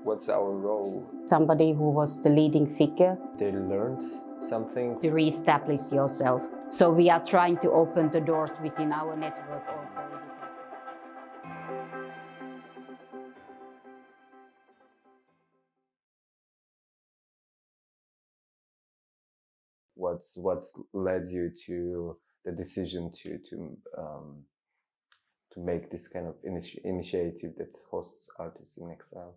What's our role? Somebody who was the leading figure. They learned something. To re-establish yourself. So we are trying to open the doors within our network also. What's led you to the decision to make this kind of initiative that hosts artists in exile?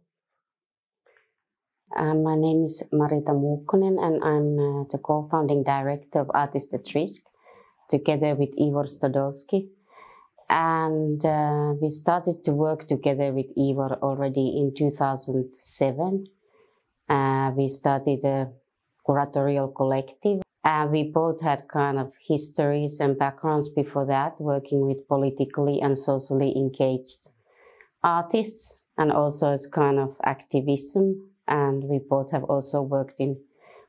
My name is Marita and I'm the co-founding director of Artists at Risk, together with Ivor Stodolski. And we started to work together with Ivor already in 2007. We started a curatorial collective. We both had kind of histories and backgrounds before that, working with politically and socially engaged artists, and also as kind of activism. And we both have also worked in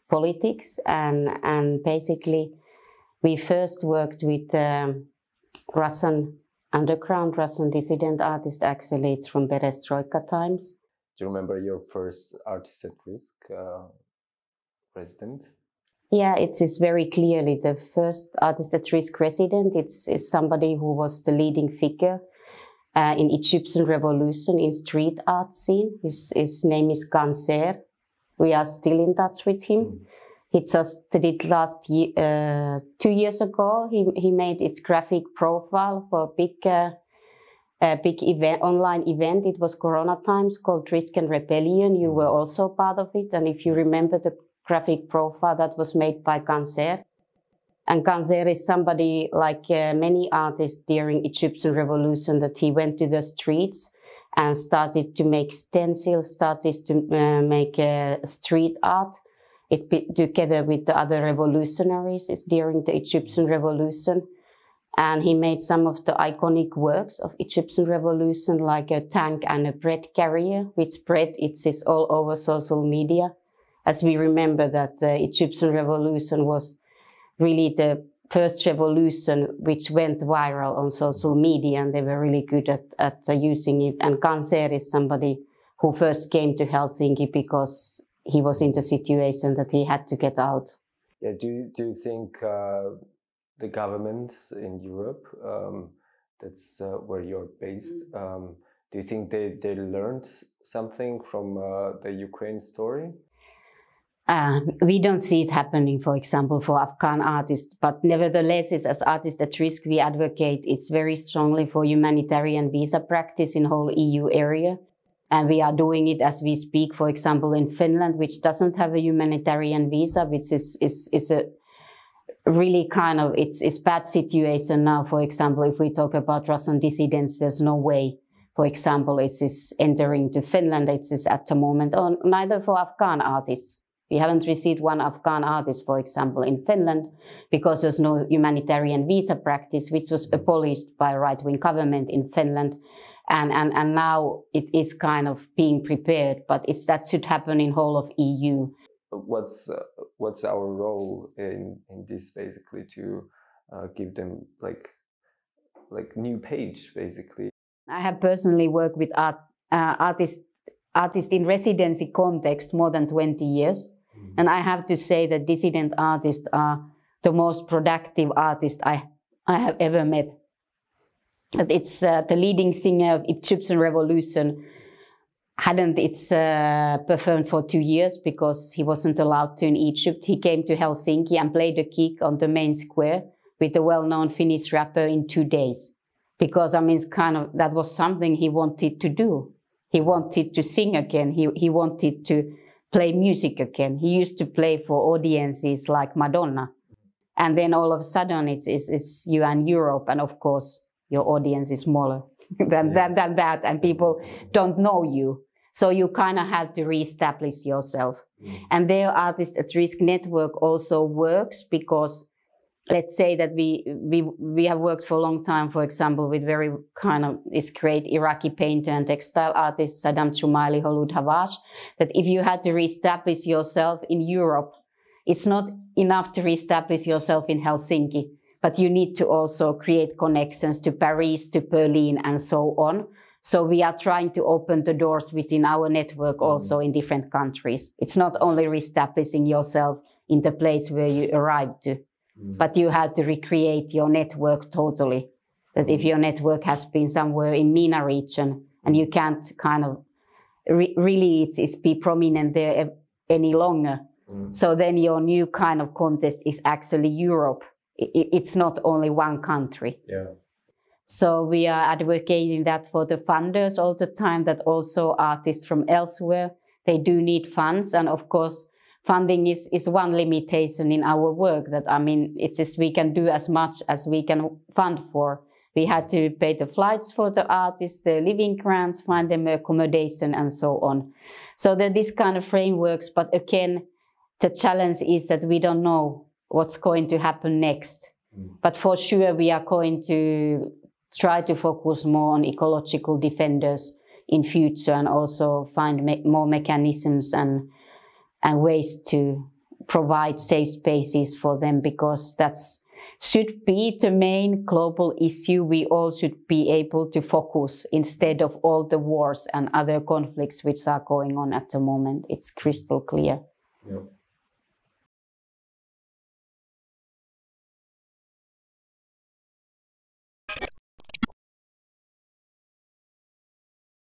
politics. And basically, we first worked with Russian underground, Russian dissident artists. Actually, it's from Perestroika times. Do you remember your first Artist at Risk resident? Yeah, it's very clearly the first Artist at Risk resident. It's somebody who was the leading figure in Egyptian revolution in street art scene. His name is Ganser. We are still in touch with him. He just did last year, 2 years ago. He made its graphic profile for a big event, online event. It was Corona times, called Risk and Rebellion. You were also part of it, and if you remember the graphic profile that was made by Ganser. And Ganser is somebody like many artists during Egyptian revolution, that he went to the streets and started to make stencils, started to make street art. Together with the other revolutionaries. It's during the Egyptian revolution. And he made some of the iconic works of Egyptian revolution, like a tank and a bread carrier, which bread is all over social media. As we remember that the Egyptian revolution was really the first revolution which went viral on social media, and they were really good at using it. And Ganser is somebody who first came to Helsinki because he was in the situation that he had to get out. Yeah, do you think the governments in Europe, that's where you're based, do you think they learned something from the Ukraine story? We don't see it happening, for example, for Afghan artists, but nevertheless, as Artists at Risk, we advocate it's very strongly for humanitarian visa practice in whole EU area. And we are doing it as we speak, for example, in Finland, which doesn't have a humanitarian visa, which is a really kind of, it's bad situation now. For example, if we talk about Russian dissidents, there's no way, for example, it's entering to Finland. It's at the moment, or neither for Afghan artists. We haven't received one Afghan artist, for example, in Finland, because there's no humanitarian visa practice, which was abolished by a right-wing government in Finland. And now it is kind of being prepared, but that should happen in whole of EU. What's our role in this, basically, to give them like new page, basically? I have personally worked with artists in residency context more than 20 years. And I have to say that dissident artists are the most productive artists I have ever met. It's the leading singer of Egyptian revolution hadn't performed for 2 years because he wasn't allowed to in Egypt. He came to Helsinki and played a gig on the main square with a well-known Finnish rapper in 2 days. Because, I mean, that was something he wanted to do. He wanted to sing again. He wanted to play music again. He used to play for audiences like Madonna. And then all of a sudden it's you and Europe, and of course your audience is smaller than that, and people don't know you. So you kind of have to re-establish yourself. And their Artists at Risk network also works because, let's say that we have worked for a long time, for example, with very kind of this great Iraqi painter and textile artist, Saddam Jumaili Holud Hawaj, that if you had to re-establish yourself in Europe, it's not enough to re-establish yourself in Helsinki, but you need to also create connections to Paris, to Berlin, and so on, So we are trying to open the doors within our network also in different countries. It's not only reestablishing yourself in the place where you arrived to, but you have to recreate your network totally. That if your network has been somewhere in MENA region and you can't kind of really it's be prominent there any longer, so then your new kind of contest is actually Europe. It's not only one country. Yeah. So we are advocating that for the funders all the time, that also artists from elsewhere, they do need funds. And of course, funding is one limitation in our work. That, I mean, it's just we can do as much as we can fund for. We had to pay the flights for the artists, the living grants, find them accommodation and so on. So there are these kind of frameworks, but again, the challenge is that we don't know what's going to happen next. But for sure, we are going to try to focus more on ecological defenders in future and also find more mechanisms and ways to provide safe spaces for them, because that's should be the main global issue we all should be able to focus instead of all the wars and other conflicts which are going on at the moment. It's crystal clear. Yeah.